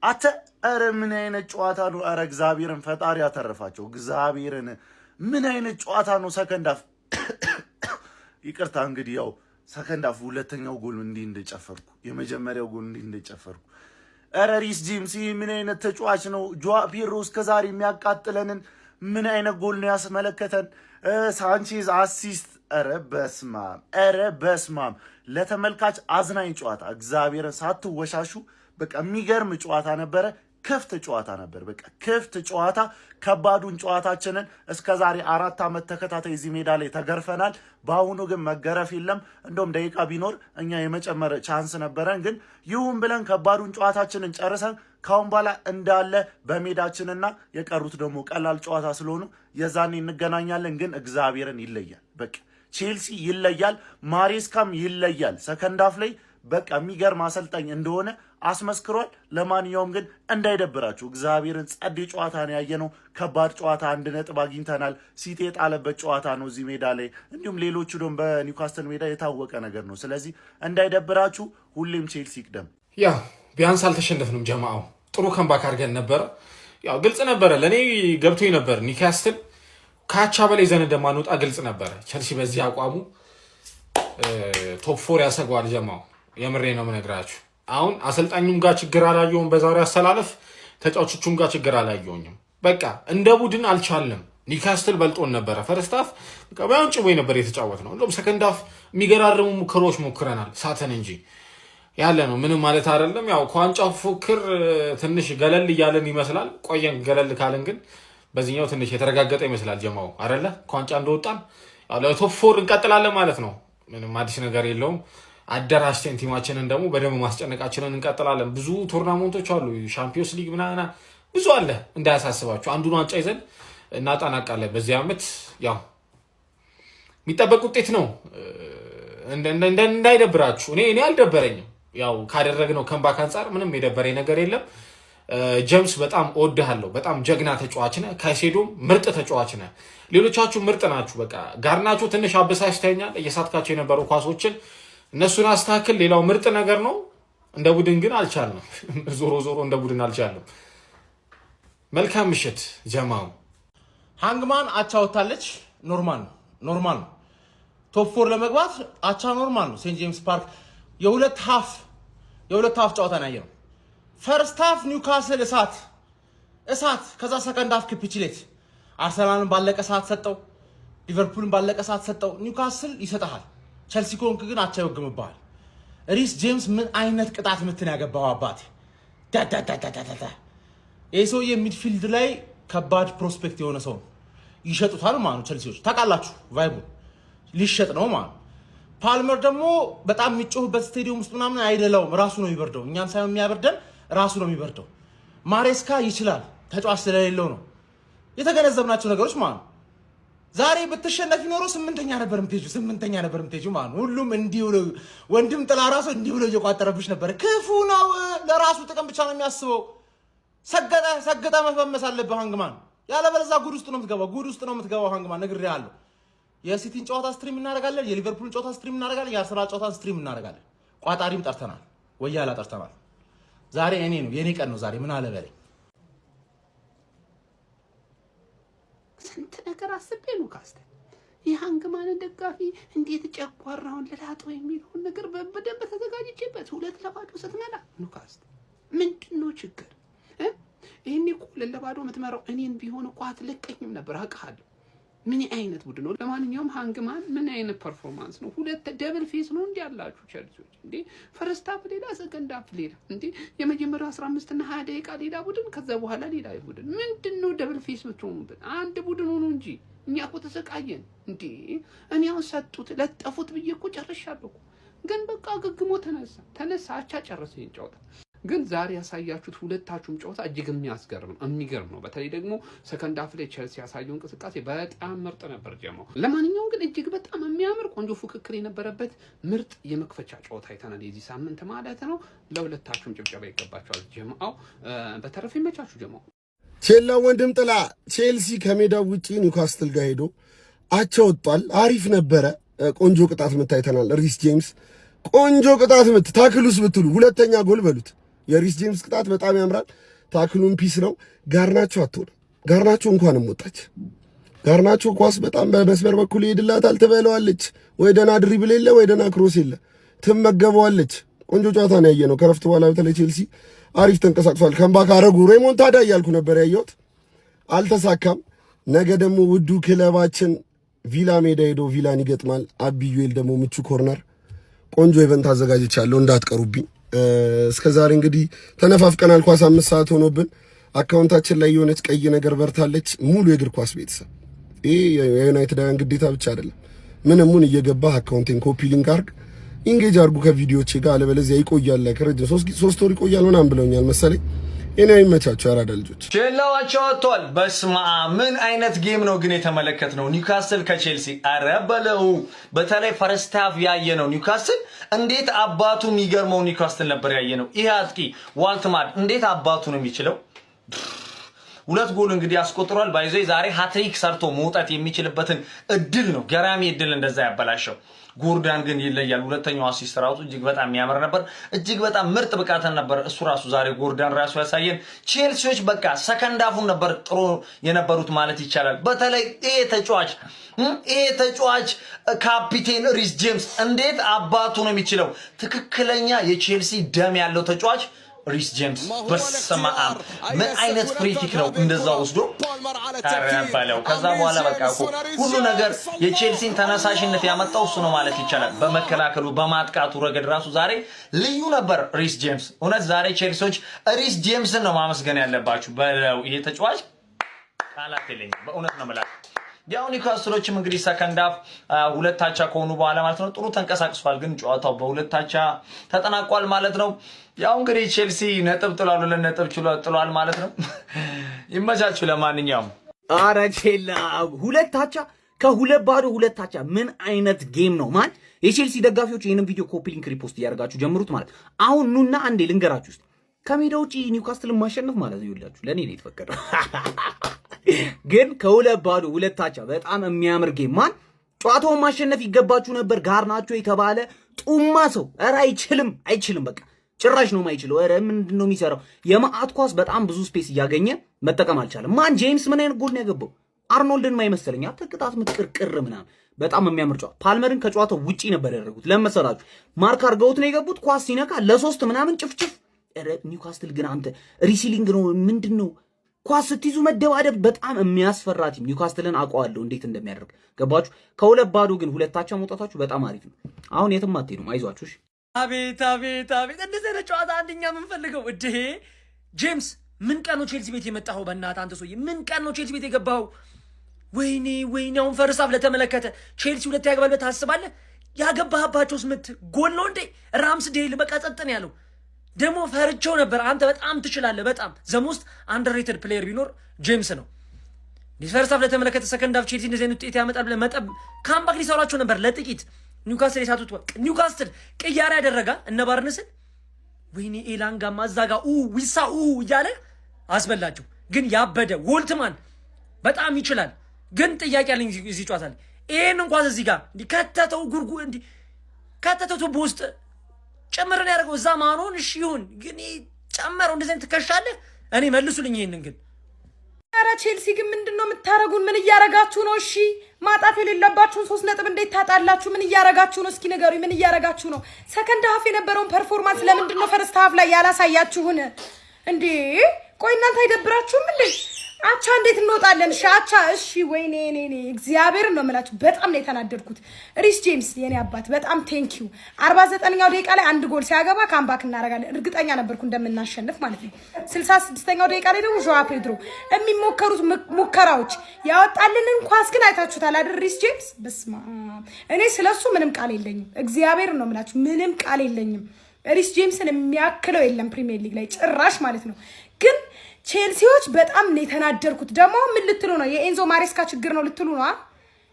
አተ አረ ምን አይነት ጨዋታ ነው? አረ እግዚአብሔርን ፈጣሪ ያተረፋቸው። እግዚአብሔርን ምን አይነት ጨዋታ ነው? ሰከንድ አፍ ይቅርታ እንግዲህ ያው ሰከንድ አፍ ሁለተኛው ጎል እንዲህ እንደጨፈርኩ የመጀመሪያው ጎል እንዲህ እንደጨፈርኩ። አረ ሪስ ጄምስ ምን አይነት ተጫዋች ነው? ጆዋ ፔድሮ እስከዛሬ የሚያቃጥለንን ምን አይነት ጎል ነው ያስመለከተን? ሳንቼዝ አሲስት። አረ በስማም ለተመልካች አዝናኝ ጨዋታ እግዚአብሔርን ሳትወሻሹ በቃ የሚገርም ጨዋታ ነበረ። ክፍት ጨዋታ ነበር። በቃ ክፍት ጨዋታ። ከባዱን ጨዋታችንን እስከዛሬ 4 ዓመት ተከታታይ እዚህ ሜዳ ላይ ተገርፈናል። በአሁኑ ግን መገረፍ የለም። እንደውም ደቂቃ ቢኖር እኛ የመጨመር ቻንስ ነበረን። ግን ይሁን ብለን ከባዱን ጨዋታችንን ጨርሰን ካሁን በኋላ እንዳለ በሜዳችንና የቀሩት ደግሞ ቀላል ጨዋታ ስለሆኑ የዛኔ እንገናኛለን። ግን እግዚአብሔርን ይለያል። በቃ ቼልሲ ይለያል፣ ማሬስካም ይለያል። ሰከንድ አፍ ላይ በቃ የሚገርም አሰልጣኝ እንደሆነ አስመስክሯል። ለማንኛውም ግን እንዳይደብራችሁ እግዚአብሔርን ጸዴ ጨዋታ ነው ያየነው። ከባድ ጨዋታ 1 ነጥብ አግኝተናል። ሲቲ የጣለበት ጨዋታ ነው እዚህ ሜዳ ላይ፣ እንዲሁም ሌሎቹ ደግሞ በኒውካስትል ሜዳ የታወቀ ነገር ነው። ስለዚህ እንዳይደብራችሁ፣ ሁሌም ቼልሲ ይቅደም። ያው ቢያንስ አልተሸነፍንም። ጀማው ጥሩ ከምባክ አድርገን ነበረ። ያው ግልጽ ነበረ፣ ለእኔ ገብቶኝ ነበር። ኒውካስትል ካቻ በላይ ዘን እንደማንወጣ ግልጽ ነበረ። ቸልሲ በዚህ አቋሙ ቶፕ 4 ያሰገዋል። ጀማው የምሬ ነው የምነግራችሁ። አሁን አሰልጣኙም ጋር ችግር አላየውም፣ በዛሬ አሰላለፍ ተጫዋቾቹም ጋር ችግር አላየውኝም። በቃ እንደ ቡድን አልቻለም። ኒውካስትል በልጦን ነበረ። ፈርስት ሃፍ በቃ ባይሆን ጭቦይ ነበር የተጫወት ነው። እንደውም ሰከንድ ሃፍ የሚገራርሙ ሙከሮች ሞክረናል፣ ሳተን እንጂ ያለ ነው ምንም ማለት አይደለም። ያው ከዋንጫው ፉክክር ትንሽ ገለል እያለን ይመስላል። ቆየን ገለል ካለን ግን በዚህኛው ትንሽ የተረጋገጠ ይመስላል። ጀማው አይደለ ከዋንጫ እንደወጣን ያው ለቶፕ 4 እንቀጥላለን ማለት ነው። ምንም አዲስ ነገር የለውም። አደራጅተን ቲማችንን ደግሞ በደንብ ማስጨነቃችንን እንቀጥላለን። ብዙ ቶርናመንቶች አሉ፣ ሻምፒዮንስ ሊግ ምናምን ብዙ አለ። እንዳያሳስባችሁ አንዱን ዋንጫ ይዘን እናጣናቃለን በዚህ ዓመት። ያው የሚጠበቅ ውጤት ነው፣ እንዳይደብራችሁ። እኔ አልደበረኝም። ያው ካደረግነው ከምባክ አንጻር ምንም የደበረኝ ነገር የለም። ጀምስ በጣም እወድሃለሁ። በጣም ጀግና ተጫዋች ነህ። ካይሴዶም ምርጥ ተጫዋች ነህ። ሌሎቻችሁ ምርጥ ናችሁ። በቃ ጋርናቾ ትንሽ አበሳጭተኛል። እየሳትካቸው የነበሩ ኳሶችን እነሱን አስተካክል። ሌላው ምርጥ ነገር ነው። እንደ ቡድን ግን አልቻልንም። ዞሮ እንደ ቡድን አልቻልንም። መልካም ምሽት ጀማው። ሃንግማን አቻ ወታለች። ኖርማል ነው። ቶፕ 4 ለመግባት አቻ ኖርማል ነው። ሴንት ጄምስ ፓርክ የሁለት ሃፍ ጨዋታ ነው ያየነው። ፈርስት ሃፍ ኒውካስል እሳት፣ ከዛ ሰከንድ ሃፍ ካፒቹሌት። አርሰናልን ባለቀ ሰዓት ሰጠው፣ ሊቨርፑልን ባለቀ ሰዓት ሰጠው። ኒውካስል ይሰጣል። ቸልሲ ኮንክ ግን አቻ ይወግምባል። ሪስ ጄምስ ምን አይነት ቅጣት ምትን ያገባው አባቴ! ይህ ሰውዬ ሚድፊልድ ላይ ከባድ ፕሮስፔክት የሆነ ሰው ነው። ይሸጡታል ማለት ነው ቸልሲዎች። ታውቃላችሁ ቫይቡ ሊሸጥ ነው ማለት። ፓልመር ደግሞ በጣም የሚጮህበት ስቴዲየም ውስጥ ምናምን አይደላውም፣ ራሱ ነው የሚበርደው። እኛን ሳይሆን የሚያበርደን ራሱ ነው የሚበርደው። ማሬስካ ይችላል፣ ተጫዋች ስለሌለው ነው። የተገነዘብናቸው ነገሮች ማለት ነው። ዛሬ ብትሸነፊ ኖሮ 8ኛ ነበር የምትሄጂው ማለት ነው። ሁሉም እንዲሁ ወንድም ጥላ ራሱ እንዲሁ እየቋጠረብሽ ነበር። ክፉ ነው፣ ለራሱ ጥቅም ብቻ ነው የሚያስበው። ሰገጠ መፈመስ አለብህ ሃንግማን፣ ያለበለዚያ ጉድ ውስጥ ነው የምትገባው ሃንግማን፣ ነግሬሃለሁ። የሲቲን ጨዋታ ስትሪም እናደርጋለን፣ የሊቨርፑልን ጨዋታ ስትሪም እናደርጋለን፣ የአርሰናል ጨዋታ ስትሪም እናደርጋለን። ቋጣሪም ጠርተናል፣ ወያላ ጠርተናል። ዛሬ የኔ ቀን ነው። ዛሬ ምን አለ በለኝ። ስንት ነገር አስቤ ነው ካስተን የሃንግማንን ደጋፊ እንዴት ጨጓራውን ልላጠው የሚለውን ነገር በደንብ ተዘጋጅቼበት 2-0 ስትመራ ኒውካስትል ምንድነው ችግር? ይሄኔ እኮ 2-0 የምትመራው እኔን ቢሆን እኮ አትለቀኝም ነበር። አውቃለሁ ምን አይነት ቡድን ነው። ለማንኛውም ሃንግማን ምን አይነት ፐርፎርማንስ ነው? ሁለት ደብል ፌስ ነው እንዴ ያላችሁ ቸልሲዎች እንዴ? ፈርስት ሃፍ ሌላ፣ ሰከንድ ሃፍ ሌላ እንዴ? የመጀመሪያው 15 እና 20 ደቂቃ ሌላ ቡድን፣ ከዛ በኋላ ሌላ ቡድን። ምንድነው ደብል ፌስ የምትሆኑብን? አንድ ቡድን ሆኖ እንጂ እኛ እኮ ተሰቃየን እንዴ። እኔ አሁን ሰጡት ለጠፉት ብዬ እኮ ጨርሻለሁ። ግን በቃ ግግሞ ተነሳ አቻ ጨረሰኝ ጨዋታ። ግን ዛሬ ያሳያችሁት ሁለታችሁም ጨዋታ እጅግ የሚገርም ነው። በተለይ ደግሞ ሰከንድ ሃፍ ላይ ቸልሲ ያሳየው እንቅስቃሴ በጣም ምርጥ ነበር ጀማው። ለማንኛውም ግን እጅግ በጣም የሚያምር ቆንጆ ፉክክር የነበረበት ምርጥ የመክፈቻ ጨዋታ አይተናል የዚህ ሳምንት ማለት ነው። ለሁለታችሁም ጭብጨባ ይገባችኋል ጀማው። በተረፈ ይመቻችሁ ጀማው። ቼላ ወንድም ጥላ ቼልሲ ከሜዳው ውጪ ኒውካስትል ጋር ሄዶ አቻ ወጥቷል። አሪፍ ነበረ። ቆንጆ ቅጣት ምት አይተናል። ሪስ ጄምስ ቆንጆ ቅጣት ምት። ታክሉስ ብትሉ ሁለተኛ ጎል በሉት የሪስ ጄምስ ቅጣት በጣም ያምራል። ታክሉን ፒስ ነው። ጋርናቾ አትሆንም። ጋርናቾ እንኳንም ወጣች። ጋርናቾ ኳስ በጣም በመስመር በኩል ይሄድላታል፣ ትበለዋለች። ወይ ደና ድሪብል የለ ወይ ደና ክሮስ የለ፣ ትመገበዋለች። ቆንጆ ጨዋታ ነው ያየነው። ከረፍት በኋላ በተለይ ቼልሲ አሪፍ ተንቀሳቅሷል። ከምባክ አረጉ። ሬሞንታዳ እያልኩ ነበር ያየሁት፣ አልተሳካም። ነገ ደግሞ ውዱ ክለባችን ቪላ ሜዳ ሄዶ ቪላን ይገጥማል። አቢዩኤል ደግሞ ምቹ ኮርነር ቆንጆ ኢቨንት አዘጋጅቻለሁ፣ እንዳትቀሩብኝ። እስከዛሬ እንግዲህ ተነፋፍቀናል። ኳስ 5 ሰዓት ሆኖብን አካውንታችን ላይ የሆነች ቀይ ነገር በርታለች። ሙሉ የእግር ኳስ ቤተሰብ ይሄ የዩናይትዳውያን ግዴታ ብቻ አይደለም። ምንሙን እየገባህ አካውንቴን ኮፒ ሊንክ አርግ፣ ኢንጌጅ አርጉ ከቪዲዮቼ ጋር። አለበለዚያ ይቆያል፣ ከረጅም 3 ወር ይቆያል ምናምን ብለውኛል መሰለኝ። እኔ አይመቻቸው ያራዳ ልጆች ቼላዋቸው ወጥቷል። በስማ ምን አይነት ጌም ነው ግን የተመለከትነው? ኒውካስል ከቼልሲ አረ በለው። በተለይ ፈርስት ሃፍ ያየነው ኒውካስል እንዴት አባቱ የሚገርመው ኒውካስል ነበር ያየነው። ይሄ አጥቂ ዋልትማድ እንዴት አባቱ ነው የሚችለው? 2 ጎል እንግዲህ አስቆጥሯል። ባይዞ ዛሬ ሃትሪክ ሰርቶ መውጣት የሚችልበትን እድል ነው፣ ገራሚ እድል እንደዛ ያበላሸው። ጎርዳን ግን ይለያል። ሁለተኛው አሲስት ራሱ እጅግ በጣም የሚያምር ነበር። እጅግ በጣም ምርጥ ብቃትን ነበር እሱ ራሱ ዛሬ ጎርዳን ራሱ ያሳየን። ቼልሲዎች በቃ ሰከንድ ሃፉን ነበር ጥሩ የነበሩት ማለት ይቻላል። በተለይ ይሄ ተጫዋች ካፒቴን ሪስ ጄምስ እንዴት አባቱ ነው የሚችለው? ትክክለኛ የቼልሲ ደም ያለው ተጫዋች ሪስ ጄምስ በስመ አብ ምን አይነት ፍሪኪክ ነው እንደዛ ወስዶ አረባለው። ከዛ በኋላ በቃ ሁሉ ነገር የቼልሲን ተነሳሽነት ያመጣው እሱ ነው ማለት ይቻላል። በመከላከሉ በማጥቃቱ ረገድ ራሱ ዛሬ ልዩ ነበር ሪስ ጄምስ። እውነት ዛሬ ቼልሲዎች ሪስ ጄምስን ነው ማመስገን ያለባችሁ። ይሄ ተጫዋች ቃላት የለኝም በእውነት ነው የምላችሁ። ያው ኒውካስሎችም እንግዲህ ሰከንድ ሃፍ 2 አቻ ከሆኑ በኋላ ማለት ነው ጥሩ ተንቀሳቅሷል። ግን ጨዋታው በ2 አቻ ተጠናቋል ማለት ነው። ያው እንግዲህ ቼልሲ ነጥብ ጥሏል፣ ለነጥብ ጥሏል ማለት ነው። ይመቻችሁ። ለማንኛውም አረ ቼላ 2 አቻ ከ2-2 2 አቻ ምን አይነት ጌም ነው ማን? የቼልሲ ደጋፊዎች ይሄንን ቪዲዮ ኮፒ ሊንክ ሪፖስት እያደረጋችሁ ጀምሩት ማለት አሁን ኑና አንዴ ልንገራችሁ። ከሜዳ ውጪ ኒውካስትልን ማሸነፍ ማለት ነው ይላችሁ ለኔ ነው የተፈቀደው። ግን ከ2-2 2 አቻ በጣም የሚያምር ጌም ማን? ጨዋታውን ማሸነፍ ይገባችሁ ነበር። ጋርናቾ የተባለ ጡማ ሰው ኧረ አይችልም በቃ ጭራሽ ነው የማይችለው። ኧረ ምንድነው የሚሰራው? የማአት ኳስ በጣም ብዙ ስፔስ እያገኘ መጠቀም አልቻለም። ማን ጄምስ ምን አይነት ጎል ነው ያገባው? አርኖልድን ማይመስለኛ ተቅጣት ምትቅርቅር ምናምን በጣም የሚያምር ጨዋታ። ፓልመርን ከጨዋታው ውጪ ነበር ያደረጉት። ለመሰላችሁ ማርክ አርገውት ነው የገቡት። ኳስ ሲነካ ለ3 ምናምን ጭፍጭፍ። ኧረ ኒውካስትል ግን አንተ ሪሲሊንግ ነው ምንድነው? ኳስ ስትይዙ መደባደብ በጣም የሚያስፈራ ቲም። ኒውካስትልን አውቀዋለሁ እንዴት እንደሚያደርግ ገባችሁ? ከ2-2 ግን 2 አቻ መውጣታችሁ በጣም አሪፍ ነው። አሁን የትም አትሄዱም፣ አይዟችሁ። አቤት እንደዚህ አይነት ጨዋታ አንደኛ የምንፈልገው እዴ ጄምስ ምን ቀን ነው ቼልሲ ቤት የመጣኸው? በእናትህ አንተ ሰውዬ ምን ቀን ነው ቼልሲ ቤት የገባኸው? ወይኔ አሁን ፈርስት ሃፍ ለተመለከተ ቼልሲ 2 ያገባል ብለህ ታስባለህ? ያገባህባቸውስ ምት ጎል ነው እንዴ? ራምስዴል በቃ ጸጥ ነው ያለው። ደግሞ ፈርቼው ነበር። አንተ በጣም ትችላለህ። በጣም ዘሞስት አንደርሬትድ ፕሌየር ቢኖር ጄምስ ነው። ፈርስት ሃፍ ለተመለከተ ሰከንድ ሃፍ ቼልሲ እንደዚህ አይነት ውጤት ያመጣል ብለህ መጠብ ካምባክ ሊሰሯቸው ነበር ለጥቂት። ኒውካስትል የሳቱት ኒውካስትል ቅያሬ ያደረጋ እነ ባርነስን ወይኔ ኤላንጋ ማዛጋ ዊሳ እያለ አስበላቸው። ግን ያበደ ወልትማን በጣም ይችላል። ግን ጥያቄ አለኝ እዚህ ጨዋታ ላይ ይሄን እንኳን እዚህ ጋር እንዲ ከተተው ከተተው ቱቦ ውስጥ ጨመረን ያደረገው እዛ ማኖን እሺ ይሁን። ግን ጨመረው እንደዚህ ትከሻለህ። እኔ መልሱልኝ ይሄንን ግን ኧረ ቼልሲ ግን ምንድነው የምታረጉን? ምን እያረጋችሁ ነው? እሺ ማጣት የሌለባችሁን 3 ነጥብ እንዴት ታጣላችሁ? ምን እያረጋችሁ ነው? እስኪ ንገሩኝ፣ ምን እያረጋችሁ ነው? ሰከንድ ሃፍ የነበረውን ፐርፎርማንስ ለምንድን ነው ፈርስት ሃፍ ላይ ያላሳያችሁን እንዴ? ቆይ እናንተ አይደብራችሁም እንዴ? አቻ እንዴት እንወጣለን? አቻ እሺ። ወይኔ እኔ እግዚአብሔር ነው የምላችሁ፣ በጣም ነው የተናደድኩት። ሪስ ጄምስ የኔ አባት በጣም ቴንክ ዩ። 49ኛው ደቂቃ ላይ 1 ጎል ሲያገባ ካምባክ እናደርጋለን። እርግጠኛ ነበርኩ እንደምናሸንፍ ማለት ነው። 66ኛው ደቂቃ ላይ ደግሞ ጆዋ ፔድሮ የሚሞከሩት ሙከራዎች ያወጣልንን ኳስ ግን አይታችሁታል አይደል? ሪስ ጄምስ በስማ እኔ ስለሱ ምንም ቃል የለኝም። እግዚአብሔር ነው የምላችሁ፣ ምንም ቃል የለኝም። ሪስ ጄምስን የሚያክለው የለም ፕሪሚየር ሊግ ላይ ጭራሽ ማለት ነው። ግን ቼልሲዎች በጣም ነው የተናደርኩት። ደግሞ ምን ልትሉ ነው? የኤንዞ ማሬስካ ችግር ነው ልትሉ ነው?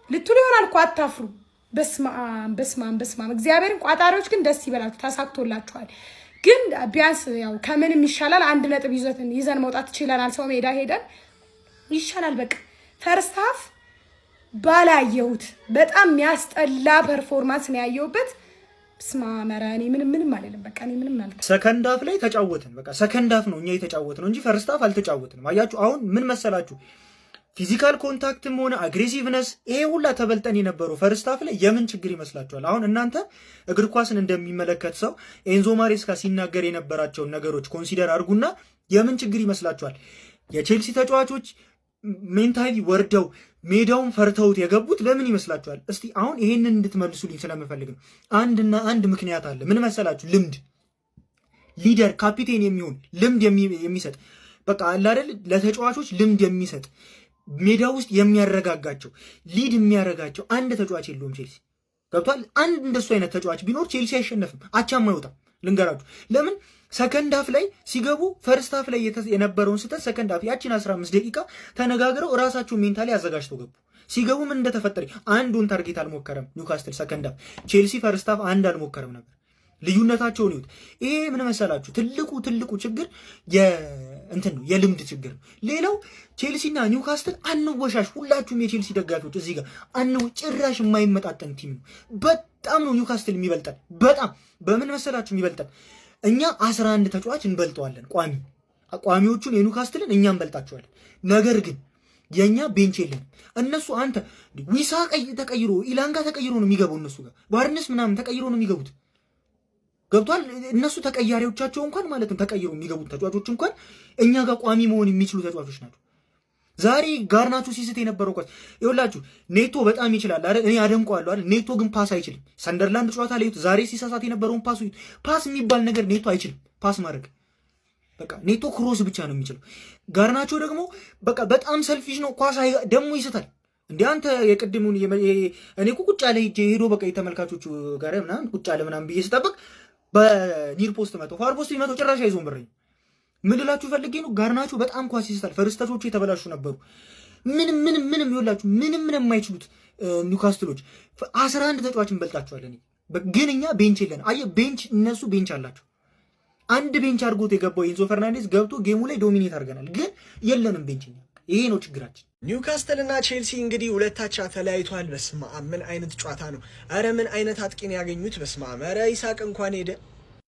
ልትሉ ይሆናል እኮ አታፍሩ። በስማም እግዚአብሔርን ቋጣሪዎች ግን ደስ ይበላችሁ፣ ተሳክቶላችኋል። ግን ቢያንስ ያው ከምንም ይሻላል 1 ነጥብ ይዘን መውጣት ይችላል። ሰው ሜዳ ሄደን ይሻላል። በቃ ፈርስት ሃፍ ባላየሁት በጣም የሚያስጠላ ፐርፎርማንስ ነው ያየሁበት። ስማ መራኒ ምንም አይደለም። በቃ እኔ ምንም ማለት ሰከንድ ሃፍ ላይ ተጫወትን። በቃ ሰከንድ ሃፍ ነው እኛ የተጫወትነው እንጂ ፈርስት ሃፍ አልተጫወትንም። አያችሁ አሁን ምን መሰላችሁ ፊዚካል ኮንታክትም ሆነ አግሬሲቭነስ ይሄ ሁላ ተበልጠን የነበረው ፈርስት ሃፍ ላይ የምን ችግር ይመስላችኋል? አሁን እናንተ እግር ኳስን እንደሚመለከት ሰው ኤንዞ ማሬስካ ሲናገር የነበራቸውን ነገሮች ኮንሲደር አድርጉና የምን ችግር ይመስላችኋል? የቼልሲ ተጫዋቾች ሜንታሊ ወርደው ሜዳውን ፈርተውት የገቡት ለምን ይመስላችኋል? እስቲ አሁን ይሄንን እንድትመልሱልኝ ስለምፈልግ ነው። አንድና አንድ ምክንያት አለ። ምን መሰላችሁ? ልምድ፣ ሊደር ካፒቴን የሚሆን ልምድ የሚሰጥ በቃ አለ አይደል? ለተጫዋቾች ልምድ የሚሰጥ ሜዳ ውስጥ የሚያረጋጋቸው ሊድ የሚያረጋቸው አንድ ተጫዋች የለውም ቼልሲ። ገብቷል? አንድ እንደሱ አይነት ተጫዋች ቢኖር ቼልሲ አይሸነፍም፣ አቻም አይወጣም። ልንገራችሁ ለምን ሰከንድ ሃፍ ላይ ሲገቡ ፈርስት ሃፍ ላይ የነበረውን ስህተት ሰከንድ ሃፍ ያቺን 15 ደቂቃ ተነጋግረው እራሳቸው ሜንታሊ አዘጋጅተው ገቡ። ሲገቡ ምን እንደተፈጠረ አንዱን ታርጌት አልሞከረም ኒውካስትል ሰከንድ ሃፍ፣ ቼልሲ ፈርስት ሃፍ አንድ አልሞከረም ነበር። ልዩነታቸውን ይሁት። ይሄ ምን መሰላችሁ ትልቁ ችግር እንትን ነው የልምድ ችግር ነው። ሌላው ቼልሲና ኒውካስትል አንወሻሽ፣ ሁላችሁም የቼልሲ ደጋፊዎች እዚህ ጋር ጭራሽ የማይመጣጠን ቲም ነው። በጣም ነው ኒውካስትል የሚበልጠን። በጣም በምን መሰላችሁ የሚበልጠን? እኛ 11 ተጫዋች እንበልጠዋለን። ቋሚዎቹን የኒውካስትልን እኛ እንበልጣቸዋለን። ነገር ግን የኛ ቤንች የለንም። እነሱ አንተ ዊሳ ተቀይሮ ኢላንጋ ተቀይሮ ነው የሚገቡ፣ እነሱ ጋር ባርነስ ምናምን ተቀይሮ ነው የሚገቡት። ገብቷል? እነሱ ተቀያሪዎቻቸው እንኳን ማለት ነው ተቀይሮ የሚገቡት ተጫዋቾች እንኳን እኛ ጋር ቋሚ መሆን የሚችሉ ተጫዋቾች ናቸው። ዛሬ ጋርናቾ ሲስት የነበረው ኳስ ይኸውላችሁ፣ ኔቶ በጣም ይችላል አይደል? እኔ አደንቀዋለሁ አይደል? ኔቶ ግን ፓስ አይችልም። ሰንደርላንድ ጨዋታ ላይ ዛሬ ሲሳሳት የነበረውን ፓስ የሚባል ነገር ኔቶ አይችልም ፓስ ማድረግ። በቃ ኔቶ ክሮስ ብቻ ነው የሚችለው። ጋርናቾ ደግሞ በቃ በጣም ሰልፊሽ ነው። ኳስ ደግሞ ይስታል። እንደ አንተ የቅድሙን እኔ እኮ ቁጭ ያለ ሄዶ በቃ የተመልካቾቹ ጋር ምናምን ቁጭ ያለ ምናምን ብዬ ስጠብቅ በኒር ፖስት መቶ ፋር ፖስት ይመጣው ጭራሽ አይዞን ብረኝ። ምን ልላችሁ ፈልጌ ነው ጋርናቾ በጣም ኳስ ይስታል። ፈርስታቾቹ የተበላሹ ነበሩ። ምንም ይወላችሁ ምንም የማይችሉት ኒውካስትሎች 11 ተጫዋች እንበልጣቸዋለን። ግን እኛ ቤንች የለን። አየ ቤንች እነሱ ቤንች አላቸው። አንድ ቤንች አድርጎት የገባው ኤንዞ ፈርናንዴዝ ገብቶ ጌሙ ላይ ዶሚኔት አድርገናል። ግን የለንም ቤንች። ይሄ ነው ችግራችን። ኒውካስትል እና ቼልሲ እንግዲህ ሁለታቻ ተለያይቷል። በስመ አብ ምን አይነት ጨዋታ ነው! አረ ምን አይነት አጥቂን ያገኙት! በስመ አብ! አረ ይሳቅ እንኳን ሄደ።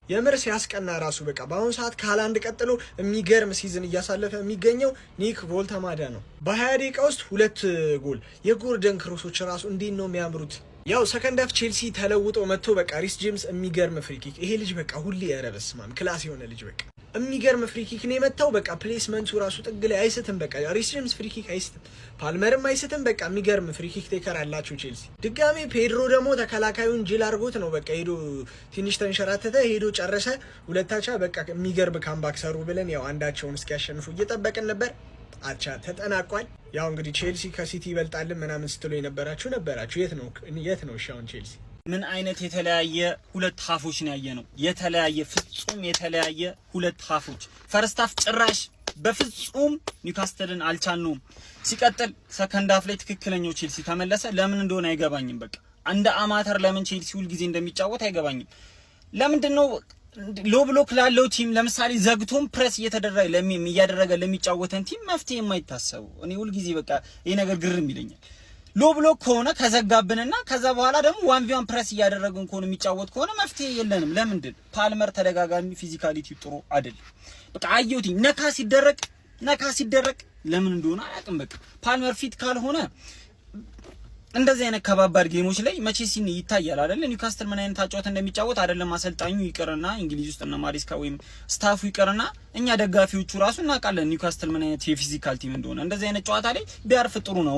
የምር ሲያስቀና ራሱ በቃ በአሁኑ ሰዓት ከሃላንድ ቀጥሎ የሚገርም ሲዝን እያሳለፈ የሚገኘው ኒክ ቮልተማዳ ነው። በ20 ደቂቃ ውስጥ 2 ጎል። የጎርደን ክሮሶች ራሱ እንዴት ነው የሚያምሩት! ያው ሰከንድ ሃፍ ቼልሲ ተለውጦ መጥቶ በቃ ሪስ ጄምስ የሚገርም ፍሪኪክ። ይሄ ልጅ በቃ ሁሌ ኧረ በስመ አብ ክላስ የሆነ ልጅ በቃ የሚገርም ፍሪኪክ ነው የመታው። በቃ ፕሌስመንቱ ራሱ ጥግ ላይ አይስትም። በቃ ሪስ ጄምስ ፍሪኪክ አይስትም፣ ፓልመርም አይስትም። በቃ የሚገርም ፍሪኪክ ቴከር አላችሁ ቼልሲ። ድጋሜ ፔድሮ ደግሞ ተከላካዩን ጅል አድርጎት ነው በቃ ሄዶ ትንሽ ተንሸራተተ፣ ሄዶ ጨረሰ። ሁለታቻ በቃ የሚገርም ካምባክ ሰሩ ብለን ያው አንዳቸውን እስኪያሸንፉ እየጠበቅን ነበር። አቻ ተጠናቋል። ያው እንግዲህ ቼልሲ ከሲቲ ይበልጣልን ምናምን ስትሉ የነበራችሁ የት ነው ሻውን ቼልሲ ምን አይነት የተለያየ ሁለት ሀፎች ነው ያየነው። የተለያየ ፍጹም የተለያየ ሁለት ሀፎች። ፈርስት ሀፍ ጭራሽ በፍጹም ኒውካስትልን አልቻልነውም። ሲቀጥል ሰከንድ ሀፍ ላይ ትክክለኛው ቼልሲ ተመለሰ። ለምን እንደሆነ አይገባኝም። በቃ እንደ አማተር ለምን ቼልሲ ሁል ጊዜ እንደሚጫወት አይገባኝም። ለምንድን ነው ሎ ብሎክ ላለው ቲም ለምሳሌ ዘግቶም ፕሬስ እያደረገ ለሚጫወተን ቲም መፍትሄ የማይታሰቡ? እኔ ሁል ጊዜ በቃ ይሄ ነገር ግርም ይለኛል። ሎ ብሎክ ከሆነ ከዘጋብንና ከዛ በኋላ ደግሞ 1v1 ፕሬስ እያደረግን ከሆነ የሚጫወት ከሆነ መፍትሄ የለንም። ለምንድን ፓልመር ተደጋጋሚ ፊዚካሊቲ ጥሩ አይደለም። በቃ አየሁት ነካ ሲደረግ ለምን እንደሆነ አያውቅም። በቃ ፓልመር ፊት ካልሆነ እንደዚህ አይነት ከባባድ ጌሞች ላይ መቼስ ይታያል አይደል? ኒውካስትል ምን አይነት አጫወት እንደሚጫወት አይደለም አሰልጣኙ ይቀርና እንግሊዝ ውስጥ እና ማሪስካ ወይም ስታፉ ይቀርና እኛ ደጋፊዎቹ ራሱ እናውቃለን ኒውካስትል ምን አይነት የፊዚካል ቲም እንደሆነ። እንደዚህ አይነት ጨዋታ ላይ ቢያርፍ ጥሩ ነው።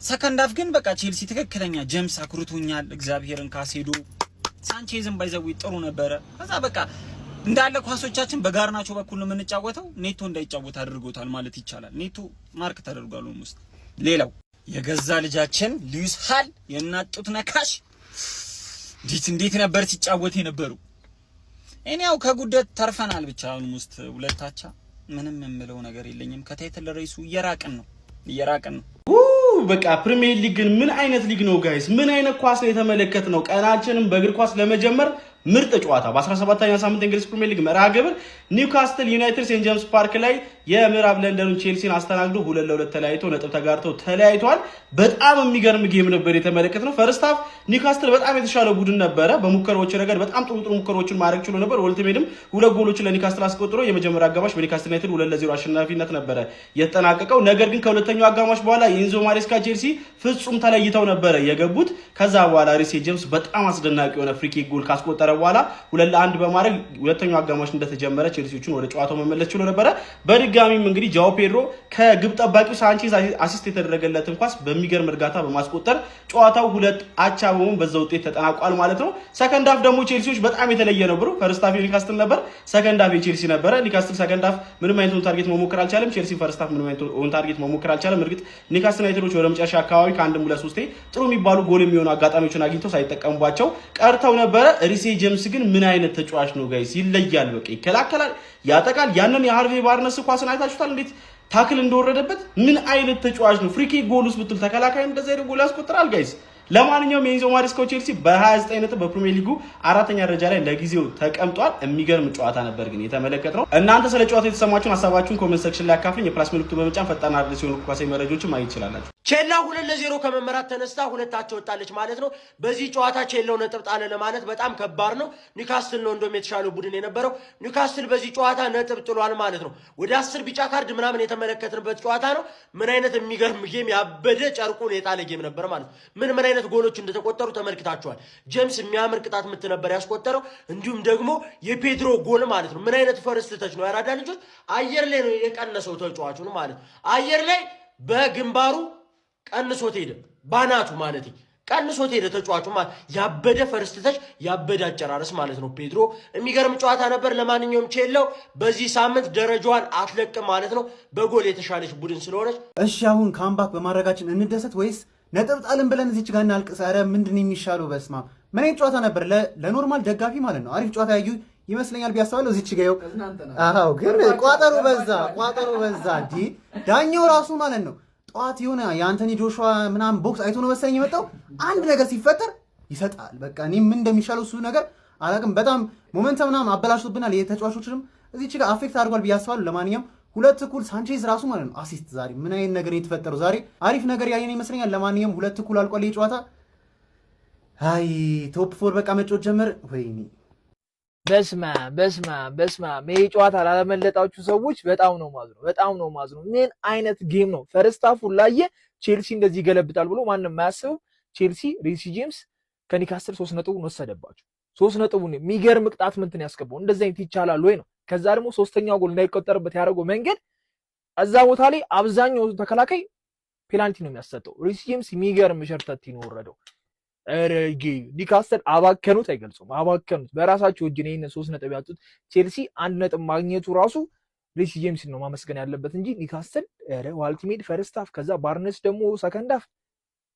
ሰከንድ ሃፍ ግን በቃ ቼልሲ ትክክለኛ ጀምስ አክሩቶኛል። እግዚአብሔርን ካሴዶ ሳንቼዝን ባይዘው ጥሩ ነበረ። ከዛ በቃ እንዳለ ኳሶቻችን በጋርናቾ በኩል ነው የምንጫወተው። ኔቶ እንዳይጫወት አድርጎታል ማለት ይቻላል። ኔቶ ማርክ ተደርጓል ውስጥ። ሌላው የገዛ ልጃችን ሉዊስ ሃል የናጡት ነካሽ እንዴት ነበር ሲጫወት የነበሩ። እኔው ከጉደት ተርፈናል። ብቻ አሁን ውስጥ ሁለታቻ ምንም የምለው ነገር የለኝም። ከታይትል ሬሱ እየራቅን ነው። በቃ ፕሪሚየር ሊግ ግን ምን አይነት ሊግ ነው ጋይስ? ምን አይነት ኳስ ነው የተመለከትነው? ቀናችንን በእግር ኳስ ለመጀመር ምርጥ ጨዋታ በ17ኛው ሳምንት እንግሊዝ ፕሪሚየር ሊግ መርሃ ግብር ኒውካስትል ዩናይትድ ሴንት ጄምስ ፓርክ ላይ የምዕራብ ለንደኑን ቼልሲን አስተናግዶ 2-2 ተለያይቶ ነጥብ ተጋርተው ተለያይቷል። በጣም የሚገርም ጌም ነበር የተመለከትነው። ፈርስት ሃፍ ኒውካስትል በጣም የተሻለ ቡድን ነበረ። በሙከራዎች ረገድ በጣም ጥሩ ሙከራዎችን ማድረግ ችሎ ነበር። ኦልቲሜትም 2 ጎሎችን ለኒውካስትል አስቆጥሮ የመጀመሪያ አጋማሽ በኒውካስትል ዩናይትድ 2-0 አሸናፊነት ነበረ የተጠናቀቀው። ነገር ግን ከሁለተኛው አጋማሽ በኋላ የኢንዞ ማሬስካ ቼልሲ ፍጹም ተለይተው ነበረ የገቡት። ከዛ በኋላ ሪስ ጄምስ በጣም አስደናቂ የሆነ ፍሪኪክ ጎል ካስቆጠረ በኋላ 2-1 በማድረግ ሁለተኛው አጋማሽ እንደተጀመረ ቼልሲዎቹን ወደ ጨዋታው መመለስ ችሎ ነበረ። በድጋሚም እንግዲህ ጃኦ ፔድሮ ከግብ ጠባቂው ሳንቼዝ አሲስት የተደረገለትን ኳስ በሚገርም እርጋታ በማስቆጠር ጨዋታው 2-1 በመሆን በዛ ውጤት ተጠናቋል ማለት ነው። ሰከንድ ሃፍ ደግሞ ቼልሲዎች በጣም የተለየ ነበሩ። ፈርስት ሃፍ ኒውካስትል ነበር፣ ሰከንድ ሃፍ የቼልሲ ነበረ። ኒውካስትል ሰከንድ ሃፍ ምንም አይነት ታርጌት መሞከር አልቻለም። ቼልሲ ፈርስት ሃፍ ምንም አይነት ታርጌት መሞከር አልቻለም። እርግጥ ኒውካስትል ዩናይትዶች ወደ መጨረሻ አካባቢ ከአንድም 2-3 ጥሩ የሚባሉ ጎል የሚሆኑ አጋጣሚዎችን አግኝተው ሳይጠቀሙባቸው ቀርተው ነበረ። ሪስ ጄምስ ግን ምን አይነት ተጫዋች ነው ጋይስ! ይለያል። በቃ ይከላከላል፣ ያጠቃል። ያንን የሃርቬ ባርነስ ኳስን አይታችሁታል እንዴት ታክል እንደወረደበት? ምን አይነት ተጫዋች ነው! ፍሪኪ ጎል ውስጥ ብትል ተከላካይ እንደዛ አይነት ጎል ያስቆጥራል ጋይስ። ለማንኛውም የኢንዞ ማሬስካው ቼልሲ በ29 ነጥብ በፕሪሚየር ሊጉ 4ኛ ደረጃ ላይ ለጊዜው ተቀምጧል። የሚገርም ጨዋታ ነበር ግን የተመለከትነው። እናንተ ስለ ጨዋታው የተሰማችሁን ሀሳባችሁን ኮሜንት ሴክሽን ላይ አካፍሉኝ። የፕላስ ምልክቱ በመጫን ፈጣን አድርገው ሲሆኑ ኳሳዊ መረጃዎችን ማግኘት ይችላላችሁ። ቼላ 2-0 ከመመራት ተነስታ 2 ወጣለች ማለት ነው። በዚህ ጨዋታ ቼላው ነጥብ ጣለ ለማለት በጣም ከባድ ነው። ኒውካስትል ነው እንደውም የተሻለው ቡድን የነበረው። ኒውካስትል በዚህ ጨዋታ ነጥብ ጥሏል ማለት ነው። ወደ 10 ቢጫ ካርድ ምናምን የተመለከትንበት ጨዋታ ነው። ምን አይነት የሚገርም ጌም፣ ያበደ ጨርቁን የጣለ ጌም ነበር ማለት ነው። ምን አይነት ጎሎች እንደተቆጠሩ ተመልክታችኋል። ጄምስ የሚያምር ቅጣት ምት ነበር ያስቆጠረው። እንዲሁም ደግሞ የፔድሮ ጎል ማለት ነው። ምን አይነት ፈርስት ተች ነው! ያራዳ ልጆች አየር ላይ ነው የቀነሰው ተጫዋቹን ማለት ነው። አየር ላይ በግንባሩ ቀንሶት ሄደ፣ ባናቱ ማለት ቀንሶት ሄደ ተጫዋቹ ማለት ያበደ ፈርስት ተች፣ ያበደ አጨራረስ ማለት ነው። ፔድሮ የሚገርም ጨዋታ ነበር። ለማንኛውም ቼላው በዚህ ሳምንት ደረጃዋን አትለቅም ማለት ነው፣ በጎል የተሻለች ቡድን ስለሆነች። እሺ አሁን ካምባክ በማድረጋችን እንደሰት ወይስ ነጥብ ጣልን ብለን እዚች ጋር እናልቅስ? ኧረ ምንድን የሚሻለው? በስማ ምን አይነት ጨዋታ ነበር ለኖርማል ደጋፊ ማለት ነው። አሪፍ ጨዋታ ያዩ ይመስለኛል ቢያስባለው እዚች ጋር ይኸው። አዎ ግን ቋጠሮ በዛ ዲ ዳኛው ራሱ ማለት ነው ጠዋት የሆነ የአንቶኒ ጆሹዋ ምናምን ቦክስ አይቶ ነው መሰለኝ የመጣው። አንድ ነገር ሲፈጠር ይሰጣል። በቃ እኔ ምን እንደሚሻለው እሱ ነገር አላውቅም። በጣም ሞመንተም ምናምን አበላሽቶብናል። የተጫዋቾችንም እዚች ጋር አፌክት አድርጓል ብያስባለሁ። ለማንኛውም 2-1 ሳንቼዝ ራሱ ማለት ነው አሲስት። ዛሬ ምን አይነት ነገር ነው የተፈጠረው? ዛሬ አሪፍ ነገር ያየን ይመስለኛል። ለማንኛውም 2-1 አልቋል የጨዋታ። አይ ቶፕ 4 በቃ መጮት ጀመር። ወይኔ በስማ ይሄ ጨዋታ ላለመለጣችሁ ሰዎች በጣም ነው ማዝነው። ምን አይነት ጌም ነው! ፈርስት ሃፍ ላየ ቼልሲ እንደዚህ ይገለብጣል ብሎ ማንም የማያስበው ቼልሲ ሪስ ጄምስ ከኒውካስትል 3 ነጥቡን ወሰደባቸው። 3 ነጥቡን የሚገርም ቅጣት ምንትን ያስገባው እንደዚህ አይነት ይቻላል ወይ ነው። ከዛ ደግሞ ሶስተኛው ጎል እንዳይቆጠርበት ያደረገው መንገድ እዛ ቦታ ላይ አብዛኛው ተከላካይ ፔናልቲ ነው የሚያሰጠው። ሪስ ጄምስ የሚገርም ሸርተቲ ነው ወረደው። ረጊ ኒውካስትል አባከኑት፣ አይገልጹም፣ አባከኑት። በራሳቸው እጅ ነው ይሄን 3 ነጥብ ያጡት። ቼልሲ 1 ነጥብ ማግኘቱ ራሱ ሪስ ጄምስ ነው ማመስገን ያለበት እንጂ ኒውካስትል ዋልቲሜድ ፈርስት ሃፍ ከዛ ባርነስ ደግሞ ሰከንድ ሃፍ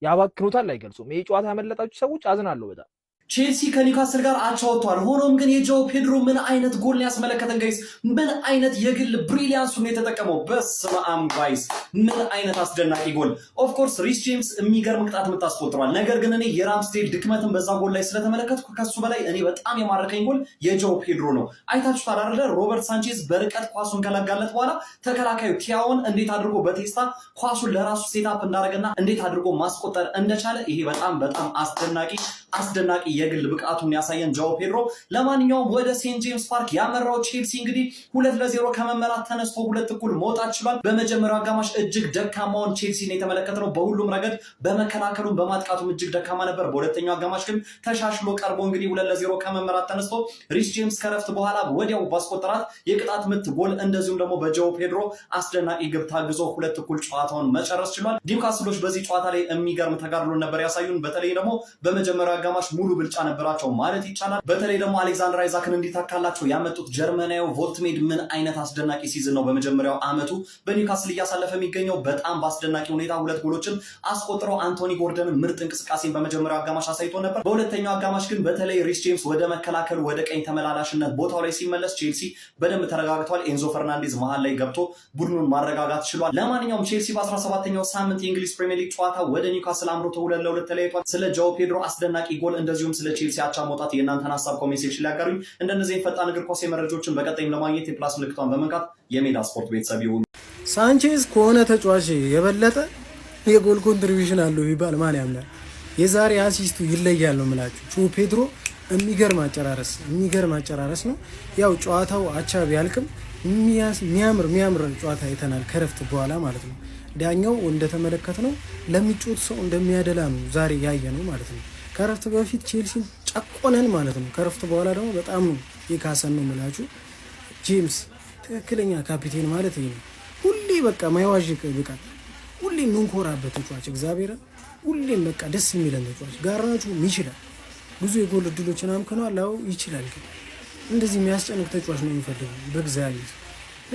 ያባክኑታል፣ አይገልጹም። ይሄ ጨዋታ ያመለጣችሁ ሰዎች አዝናለሁ በጣም። ቼልሲ ከኒውካስትል ጋር አቻ ወጥቷል። ሆኖም ግን የጃኦ ፔድሮ ምን አይነት ጎል ነው ያስመለከተን ጋይስ! ምን አይነት የግል ብሪሊያንሱን የተጠቀመው! በስመ አብ ጋይስ፣ ምን አይነት አስደናቂ ጎል! ኦፍ ኮርስ ሪስ ጄምስ የሚገርም ቅጣት የምታስቆጥሯል። ነገር ግን እኔ የራምስዴል ድክመትን በዛ ጎል ላይ ስለተመለከትኩ ከሱ በላይ እኔ በጣም የማረከኝ ጎል የጃኦ ፔድሮ ነው። አይታችሁታል አይደለ? ሮበርት ሳንቼዝ በርቀት ኳሱን ከለጋለት በኋላ ተከላካዩ ቲያውን እንዴት አድርጎ በቴስታ ኳሱን ለራሱ ሴትአፕ እንዳደረገና እንዴት አድርጎ ማስቆጠር እንደቻለ ይሄ በጣም አስደናቂ የግል ብቃቱን ያሳየን ጃኦ ፔድሮ። ለማንኛውም ወደ ሴንት ጄምስ ፓርክ ያመራው ቼልሲ እንግዲህ 2-0 ከመመራት ተነስቶ 2-1 መውጣት ችሏል። በመጀመሪያው አጋማሽ እጅግ ደካማውን ቼልሲን የተመለከተነው በሁሉም ረገድ በመከላከሉም በማጥቃቱም እጅግ ደካማ ነበር። በሁለተኛው አጋማሽ ግን ተሻሽሎ ቀርቦ እንግዲህ 2-0 ከመመራት ተነስቶ ሪስ ጄምስ ከረፍት በኋላ ወዲያው ባስቆጠራት የቅጣት ምት ጎል እንደዚሁም ደግሞ በጃኦ ፔድሮ አስደናቂ ግብ ታግዞ 2-1 ጨዋታውን መጨረስ ችሏል። ኒውካስትሎች በዚህ ጨዋታ ላይ የሚገርም ተጋድሎ ነበር ያሳዩን። በተለይ ደግሞ በመጀመሪያው አጋማሽ ሙሉ ብልጫ ነበራቸው ማለት ይቻላል። በተለይ ደግሞ አሌክዛንደር አይዛክን እንዲታካላቸው ያመጡት ጀርመናዊው ቮልትሜድ ምን አይነት አስደናቂ ሲዝን ነው በመጀመሪያው አመቱ በኒውካስትል እያሳለፈ የሚገኘው። በጣም በአስደናቂ ሁኔታ 2 ጎሎችን አስቆጥሮ አንቶኒ ጎርደን ምርጥ እንቅስቃሴን በመጀመሪያው አጋማሽ አሳይቶ ነበር። በሁለተኛው አጋማሽ ግን በተለይ ሪስ ጄምስ ወደ መከላከሉ ወደ ቀኝ ተመላላሽነት ቦታው ላይ ሲመለስ ቼልሲ በደንብ ተረጋግቷል። ኤንዞ ፈርናንዴዝ መሃል ላይ ገብቶ ቡድኑን ማረጋጋት ችሏል። ለማንኛውም ቼልሲ በ17ኛው ሳምንት የእንግሊዝ ፕሪሚየር ሊግ ጨዋታ ወደ ኒውካስትል አምርቶ 2-2 ተለያይቷል። ስለ ጃኦ ፔድሮ አስደናቂ ጎል እንደዚሁም ስለ ቼልሲ አቻ መውጣት የእናንተን ሀሳብ ኮሜንት ሴክሽን ላይ አጋሩኝ። እንደነዚህ ፈጣን እግር ኳስ መረጃዎችን በቀጣይም ለማግኘት የፕላስ ምልክቷን በመንካት የሜዳ ስፖርት ቤተሰብ ይሁኑ። ሳንቼዝ ከሆነ ተጫዋች የበለጠ የጎል ኮንትሪቢዩሽን አለው ቢባል ማን ያምናል? የዛሬ አሲስቱ ይለያል ነው የምላችሁ። ጆ ፔድሮ የሚገርም አጨራረስ ነው። ያው ጨዋታው አቻ ቢያልቅም የሚያምር ጨዋታ አይተናል ከረፍት በኋላ ማለት ነው። ዳኛው እንደተመለከትነው ለሚጮት ሰው እንደሚያደላ ነው ዛሬ ያየ ነው ማለት ነው። ከረፍት በፊት ቼልሲን ጨቆነን ማለት ነው። ከረፍት በኋላ ደግሞ በጣም ነው የካሰን ነው የምላችሁ። ጄምስ ትክክለኛ ካፒቴን ማለት ይሄ ነው። ሁሌ በቃ ማይዋዥቅ ብቃት፣ ሁሌ ምንኮራበት ተጫዋች፣ እግዚአብሔር ሁሌም በቃ ደስ የሚለን ተጫዋች። ጋርናቾ ይችላል፣ ብዙ የጎል እድሎችን አምክኗል። አዎ ይችላል፣ ግን እንደዚህ የሚያስጨንቅ ተጫዋች ነው የሚፈልገው በእግዚአብሔር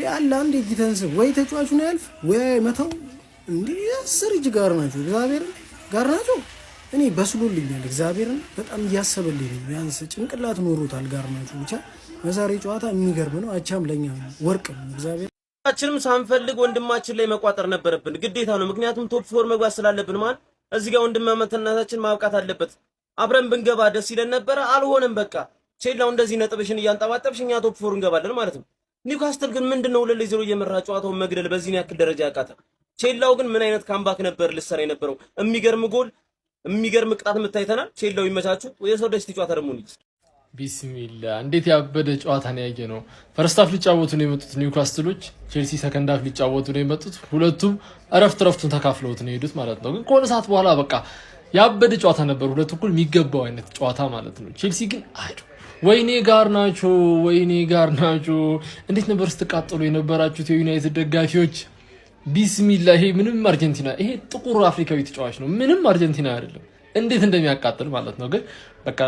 ያለ አንድ ጊተንስ ወይ ተጫዋቹን ያልፍ ወይ መተው እንዲህ ስርጅ ጋርናቾ ጋርናቾ እኔ በስሎልኛል። እግዚአብሔርን በጣም እያሰበልኝ ነው። ቢያንስ ጭንቅላት ኖሮታል ጋርናቾ። ብቻ በዛሬ ጨዋታ የሚገርም ነው። አቻም ለኛ ወርቅ ነው። እግዚአብሔር ሁላችንም ሳንፈልግ ወንድማችን ላይ መቋጠር ነበረብን፣ ግዴታ ነው። ምክንያቱም ቶፕ ፎር መግባት ስላለብን ማለት እዚህ ጋር ወንድማማችነታችን ማብቃት አለበት። አብረን ብንገባ ደስ ይለን ነበረ፣ አልሆነም። በቃ ቼላው እንደዚህ ነጥብሽን እያንጠባጠብሽ እኛ ቶፕ ፎር እንገባለን ማለት ነው። ኒውካስትል ግን ምንድነው 2-0 እየመራ ጨዋታውን መግደል በዚህ ያክል ደረጃ ያቃተል? ቼላው ግን ምን አይነት ካምባክ ነበር ልሰራ የነበረው? የሚገርም ጎል፣ የሚገርም ቅጣት ምታይተናል። ቼላው ይመቻችሁ። የሰው ደስቲ ጨዋታ ደግሞ ነው። ቢስሚላ እንዴት ያበደ ጨዋታ ነው ያየ ነው። ፈርስት ሃፍ ሊጫወቱ ነው የመጡት ኒውካስትሎች፣ ቼልሲ ሰከንድ ሃፍ ሊጫወቱ ነው የመጡት። ሁለቱም ረፍቱን ተካፍለውት ነው የሄዱት ማለት ነው። ግን ከሆነ ሰዓት በኋላ በቃ ያበደ ጨዋታ ነበር። ሁለቱ እኩል የሚገባው አይነት ጨዋታ ማለት ነው። ቼልሲ ግን ወይኔ ጋርናቾ እንዴት ነበር ስትቃጠሉ የነበራችሁት የዩናይትድ ደጋፊዎች? ቢስሚላ ይሄ ምንም አርጀንቲና፣ ይሄ ጥቁር አፍሪካዊ ተጫዋች ነው፣ ምንም አርጀንቲና አይደለም። እንዴት እንደሚያቃጥል ማለት ነው። ግን በቃ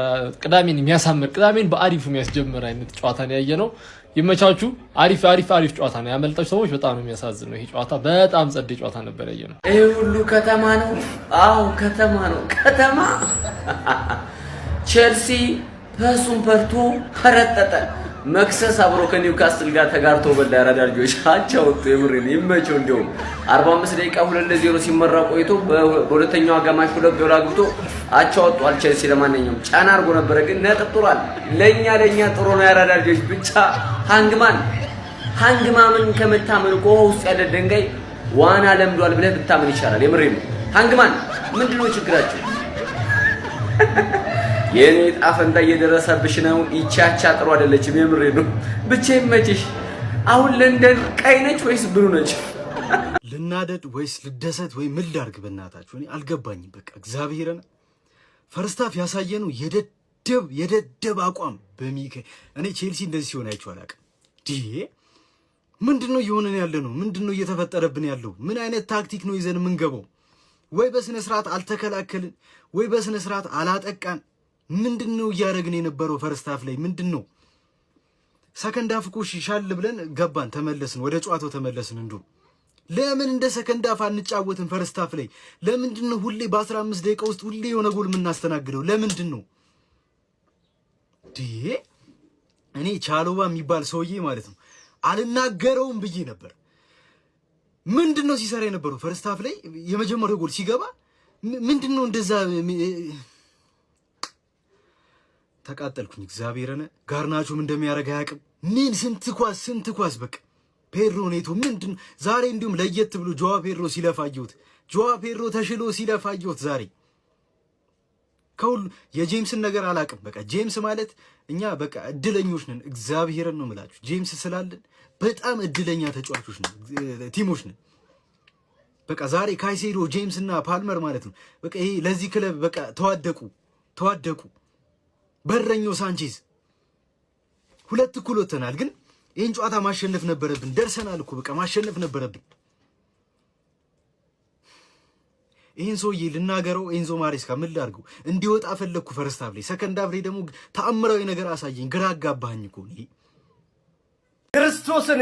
ቅዳሜን የሚያሳምር ቅዳሜን በአሪፉ የሚያስጀምር አይነት ጨዋታ ነው ያየ ነው። ይመቻችሁ። አሪፍ ጨዋታ ነው። ያመለጣችሁ ሰዎች በጣም ነው የሚያሳዝን ነው። ይሄ ጨዋታ በጣም ጸዴ ጨዋታ ነበር ያየ ነው። ይሄ ሁሉ ከተማ ነው። አዎ ከተማ ነው። ከተማ ቼልሲ ፐሱን ፐርቶ ፈረጠጠ። መክሰስ አብሮ ከኒውካስትል ጋር ተጋርቶ በላ ያራዳጆች አቻው የምሬን ይመቸው። እንደውም 45 ደቂቃ 2-0 ሲመራ ቆይቶ በሁለተኛው አጋማሽ ሁለት ጎል አግብቶ አቻው ወጥቷል። ቼልሲ ለማንኛውም ጫና አድርጎ ነበረ፣ ግን ነጥብ ጥሏል። ለኛ ጥሩ ነው ያራዳጆች። ብቻ ሃንግማምን ከመታመን እኮ ውስጥ ያለ ድንጋይ ዋና ለምዷል ብለህ ብታመን ይቻላል። የምሬን ነው። ሃንግማን ምንድነው ችግራቸው? የኔ ጣፈንታ እየደረሰብሽ ነው። ይቻቻ ጥሩ አይደለችም። የምሬ ነው። ብቻ ይመችሽ። አሁን ለንደን ቀይ ነች ወይስ ብሉ ነች? ልናደድ ወይስ ልደሰት ወይ ምን ላድርግ? በእናታችሁ እኔ አልገባኝም። በቃ እግዚአብሔርን ፈርስት ሃፍ ያሳየነው የደደብ አቋም እኔ ቼልሲ እንደዚህ ሲሆን አይቼው አላውቅም። ምንድነው እየሆነን ያለ ነው? ምንድነው እየተፈጠረብን ያለው? ምን አይነት ታክቲክ ነው ይዘን የምንገባው? ወይ በስነ ስርዓት አልተከላከልን፣ ወይ በስነ ስርዓት አላጠቃን። ምንድነው እያደረግን የነበረው? ፈርስት ሃፍ ላይ ምንድነው? ሰከንድ ሃፍ እኮ ሻል ብለን ገባን፣ ተመለስን፣ ወደ ጨዋታው ተመለስን። እንዱ ለምን እንደ ሰከንድ ሃፍ አንጫወትን? ፈርስት ሃፍ ላይ ለምንድነው ሁሌ በ15 ደቂቃ ውስጥ ሁሌ የሆነ ጎል የምናስተናግደው? ለምንድነው? እኔ ቻሎባ የሚባል ሰውዬ ማለት ነው አልናገረውም ብዬ ነበር። ምንድነው ሲሰራ የነበረው? ፈርስት ሃፍ ላይ የመጀመሪያው ጎል ሲገባ ምንድነው እንደዛ? ተቃጠልኩኝ። እግዚአብሔርን ጋርናቾም እንደሚያደርግ አያውቅም። ምን ስንት ኳስ በቃ ፔድሮ ኔቶ ምንድን ዛሬ እንዲሁም ለየት ብሎ ጆዋ ፔድሮ ሲለፋየሁት፣ ጆዋ ፔድሮ ተሽሎ ሲለፋየሁት ዛሬ ከሁሉ የጄምስን ነገር አላውቅም። በቃ ጄምስ ማለት እኛ በቃ እድለኞች ነን። እግዚአብሔርን ነው የምላችሁ። ጄምስ ስላለን በጣም እድለኛ ተጫዋቾች ነን፣ ቲሞች ነን። በቃ ዛሬ ካይሴዶ፣ ጄምስ እና ፓልመር ማለት ነው በቃ ይሄ ለዚህ ክለብ በቃ ተዋደቁ። በረኛው ሳንቼዝ ሁለት እኩል ወጥተናል፣ ግን ይህን ጨዋታ ማሸነፍ ነበረብን። ደርሰናል እኮ በቃ ማሸነፍ ነበረብን። ይህን ሰውዬ ልናገረው፣ ኤንዞ ማሬስካ ምን ላድርገው? እንዲወጣ ፈለግኩ ፈርስት ሃፍ ላይ። ሰከንድ ሃፍ ላይ ደግሞ ታምራዊ ነገር አሳየኝ። ግራ አጋባኝ እኮ። ክርስቶስን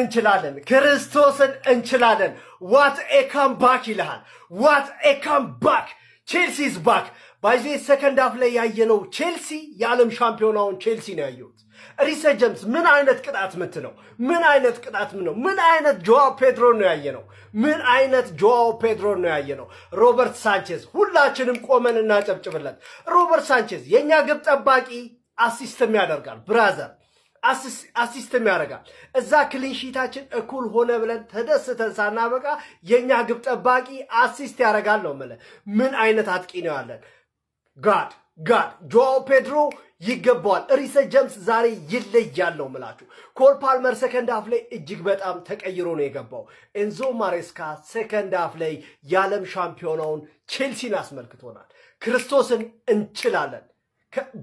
እንችላለን። ዋት ኤ ካምባክ ይልሃል። ዋት ኤ ካምባክ። ቼልሲስ ባክ። ባይዜ ሰከንድ ሃፍ ላይ ያየነው ቼልሲ የዓለም ሻምፒዮናውን ቼልሲ ነው ያየሁት። ሪስ ጄምስ ምን አይነት ቅጣት ምት ነው? ምን አይነት ቅጣት ነው? ምን አይነት ጆዋው ፔድሮ ነው ያየነው? ምን አይነት ጆዋው ፔድሮ ነው ያየነው? ሮበርት ሳንቼዝ ሁላችንም ቆመን እናጨብጭብለት። ሮበርት ሳንቼዝ የኛ ግብ ጠባቂ አሲስትም ያደርጋል ብራዘር አሲስትም ያደርጋል። እዛ ክሊንሺታችን እኩል ሆነ ብለን ተደስተን ሳናበቃ የኛ ግብ ጠባቂ አሲስት ያደርጋል ነው ማለት። ምን አይነት አጥቂ ነው ያለን? ጋድ ጆዋው ፔድሮ ይገባዋል። ሪስ ጄምስ ዛሬ ይለያል ነው ምላችሁ። ኮል ፓልመር ሰከንድ ሃፍ ላይ እጅግ በጣም ተቀይሮ ነው የገባው። ኤንዞ ማሬስካ ሰከንድ ሃፍ ላይ የዓለም ሻምፒዮናውን ቼልሲን አስመልክቶናል። ክርስቶስን እንችላለን።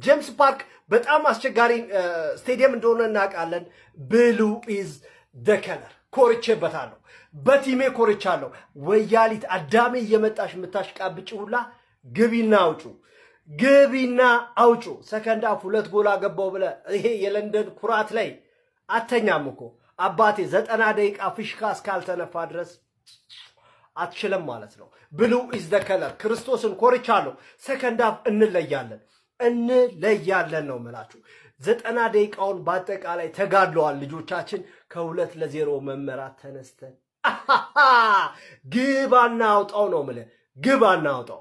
ጄምስ ፓርክ በጣም አስቸጋሪ ስቴዲየም እንደሆነ እናውቃለን። ብሉ ኢዝ ደ ከለር ኮርቼበታለሁ፣ በቲሜ ኮርቻለሁ። ወያሊት አዳሜ እየመጣሽ የምታሽቃብጭ ሁላ ግቢና አውጩ። ሰከንድ ሃፍ 2 ጎል አገባው ብለ ይሄ የለንደን ኩራት ላይ አተኛም እኮ አባቴ። 90 ደቂቃ ፍሽካ እስካልተነፋ ድረስ አትችልም ማለት ነው። ብሉ ኢዝ ደ ከለር ክርስቶስን ኮርቻለሁ። ሰከንድ ሃፍ እንለያለን ነው ምላችሁ። 90 ደቂቃውን በአጠቃላይ ተጋድለዋል ልጆቻችን። ከ2-0 መመራት ተነስተን ግባና አውጣው ነው ምለ ግባና አውጣው።